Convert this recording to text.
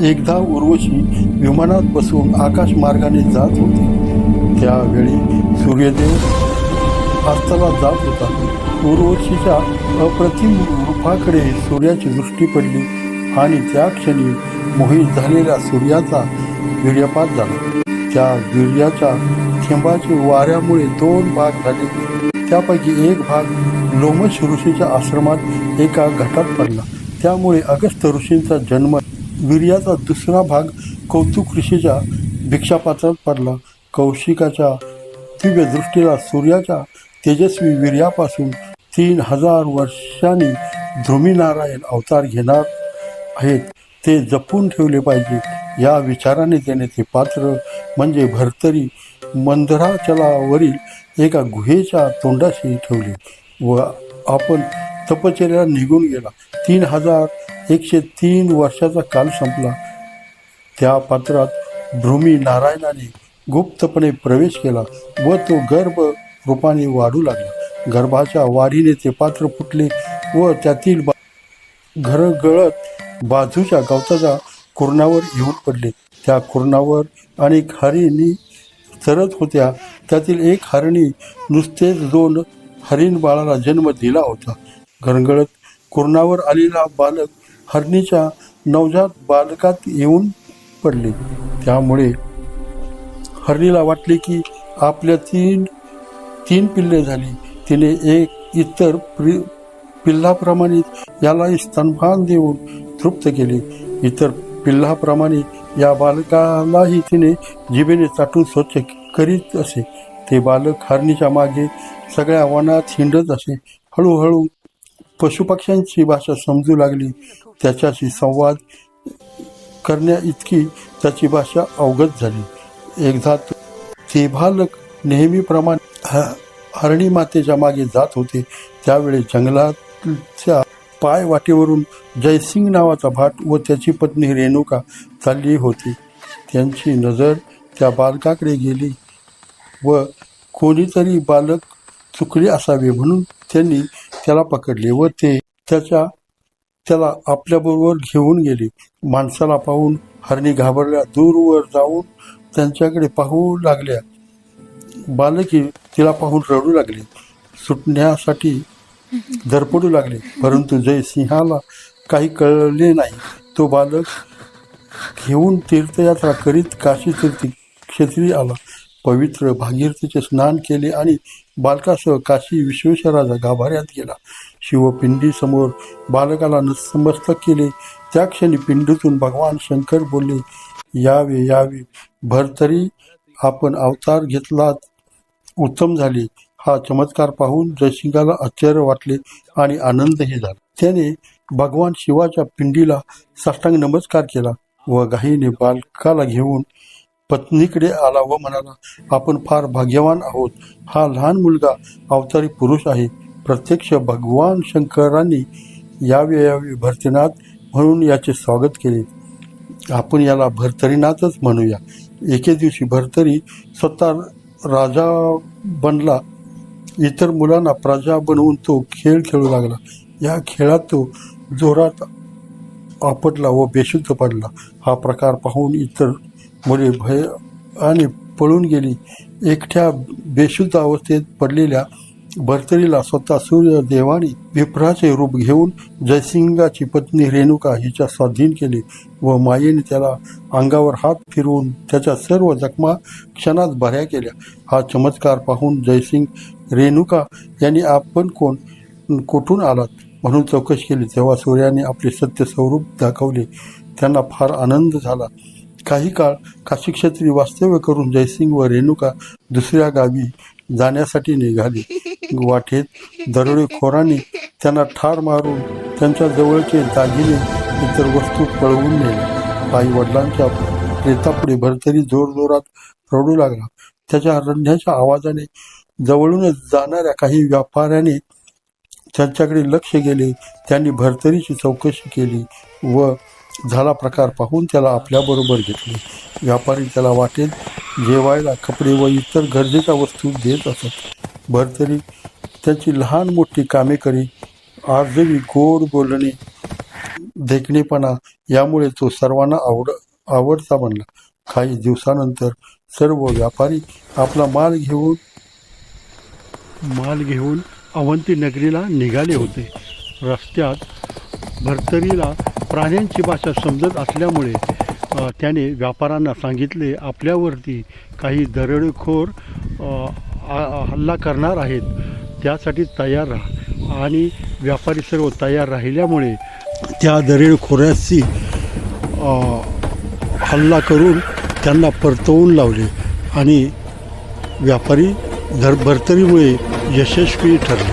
एकदा उर्वशी विमानात बसून आकाशमार्गाने जात होती. त्यावेळी सूर्यदेव अस्ताला जात होता. उर्वशीच्या अप्रतिम रूपाकडे सूर्याची दृष्टी पडली आणि त्या क्षणी मोहित झालेल्या सूर्याचा वीर्यपात झाला. त्या वीर्याच्या थेंबाचे वाऱ्यामुळे 2 भाग झाले. त्यापैकी एक भाग लोमश ऋषीच्या आश्रमात एका घाटात पडला. त्यामुळे अगस्त्य ऋषींचा जन्म. वीर्याचा दुसरा भाग कौतुक ऋषीच्या भिक्षापात्रात पडला. कौशिकाच्या दिव्य दृष्टीला सूर्याच्या तेजस्वी वीर्यापासून 3000 वर्षांनी ध्रुमीनारायण अवतार घेणार आहेत, ते जपून ठेवले पाहिजे या विचाराने त्याने ते पात्र म्हणजे भर्तरी मंदराचलावरील एका गुहेच्या तोंडाशी ठेवले व आपण तपश्चर्याला निघून गेला. 3103 वर्षाचा काल संपला. त्या पात्रात भृमी नारायणाने गुप्तपणे प्रवेश केला व तो गर्भ रूपाने वाढू लागला. गर्भाच्या वाढीने ते पात्र फुटले व त्यातील घरगळत बाजूच्या गवताच्या कुरणावर येऊन पडले. त्या कुरणावर अनेक हरिणी चरत होत्या. त्यातील एक हरिणी नुसतेच 2 हरिण बाळाला जन्म दिला होता. घरगळत कुरणावर आलेला बालक हरणीच्या नवजात बालकात येऊन पडले. त्यामुळे हरणीला वाटले की आपल्या तीन पिल्ले झाली. तिने एक इतर पिल्लाप्रमाणे यालाही स्तनपान देऊन तृप्त केले. इतर पिल्लाप्रमाणे या बालकालाही तिने जिभेने चाटून स्वच्छ करीत असे. ते बालक हरणीच्या मागे सगळ्या वनात हिंडत असे. हळूहळू पशुपक्ष्यांची भाषा समजू लागली. त्याच्याशी संवाद करण्या इतकी त्याची भाषा अवगत झाली. एकदा ते बालक नेहमीप्रमाणे हरणी मातेच्या मागे जात होते. त्यावेळी जंगलाच्या पाय वाटेवरून जयसिंग नावाचा भाट व त्याची पत्नी रेणुका चालली होती. त्यांची नजर त्या बालकाकडे गेली व कोणीतरी बालक चुकले असावे म्हणून त्यांनी त्याला पकडले व त्याला आपल्याबरोबर घेऊन गेले. माणसाला पाहून हरणी घाबरल्या. दूरवर जाऊन त्यांच्याकडे पाहू लागल्या. बालकी तिला पाहून रडू लागले. सुटण्यासाठी धडपडू लागले. परंतु जयसिंहाला काही कळले नाही. तो बालक घेऊन तीर्थयात्रा करीत काशी तीर्थक्षेत्री आला. पवित्र भागीरथीचे स्नान केले आणि बालकासह काशी विश्वेश्वराच्या गाभाऱ्यात गेला. शिवपिंडीसमोर बालकाला नतमस्तक केले. त्या क्षणी पिंडीतून भगवान शंकर बोलले, यावे यावे भर्तरी, आपण अवतार घेतलात, उत्तम झाले. हा चमत्कार पाहून जयसिंहाला आश्चर्य वाटले आणि आनंदही झाला. त्याने भगवान शिवाच्या पिंडीला साष्टांग नमस्कार केला व घाईने बालकाला घेऊन पत्नीकडे आला व म्हणाला, आपण फार भाग्यवान आहोत. हा लहान मुलगा अवतारी पुरुष आहे. प्रत्यक्ष भगवान शंकरांनी यावे यावे भर्तरीनाथ म्हणून याचे स्वागत केले. आपण याला भर्तरीनाथच म्हणूया. एके दिवशी भर्तरी स्वतः राजा बनला. इतर मुलांना प्रजा बनवून तो खेळ खेळू लागला. या खेळात तो जोरात आपटला व बेशुद्ध पडला. हा प्रकार पाहून इतर मुले भयाने पळून गेली. एकट्या बेशुद्ध अवस्थेत पडलेल्या भर्तरीला स्वतः सूर्यदेवाने विप्राचे रूप घेऊन जयसिंगाची पत्नी रेणुका हिच्या स्वाधीन केले व मायेने त्याला अंगावर हात फिरवून त्याच्या सर्व जखमा क्षणात बऱ्या केल्या. हा चमत्कार पाहून जयसिंग रेणुका यांनी आपण कुठून आलात म्हणून चौकशी केली. तेव्हा सूर्याने आपले सत्य स्वरूप दाखवले. त्यांना फार आनंद झाला. काही काळ काशीक्षेत्री वास्तव्य करून जयसिंग व रेणुका दुसऱ्या गावी जाण्यासाठी निघाले. वाटेत दरोडेखोरांनी त्यांना ठार मारून त्यांच्या जवळचे दागिने इतर वस्तू पळवून नेल्या. आई वडिलांच्या प्रेतापुढे भर्तरी जोरजोरात रडू लागला. त्याच्या रडण्याच्या आवाजाने जवळूनच जाणाऱ्या काही व्यापाऱ्याने त्यांच्याकडे लक्ष गेले. त्यांनी भर्तरीची चौकशी केली व झाला प्रकार पाहून त्याला आपल्याबरोबर घेतले. व्यापारी त्याला वाटेत जेवायला कपडे व इतर गरजेच्या वस्तू देत असत. भर्तरी त्याची लहान मोठी कामे करी. आजही गोड बोलणे, देखणेपणा यामुळे तो सर्वांना आवडता बनला. काही दिवसानंतर सर्व व्यापारी आपला माल घेऊन अवंती नगरीला निघाले होते. रस्त्यात भर्तरीला प्राण्यांची भाषा समजत असल्यामुळे त्याने व्यापाऱ्यांना सांगितले, आपल्यावरती काही दरोडेखोर हल्ला करणार आहेत, त्यासाठी तयार राहा. आणि व्यापारी सर्व तयार राहिल्यामुळे त्या दरोडेखोरांशी हल्ला करून त्यांना परतवून लावले आणि व्यापारी भर्तरीमुळे यशस्वी ठरले.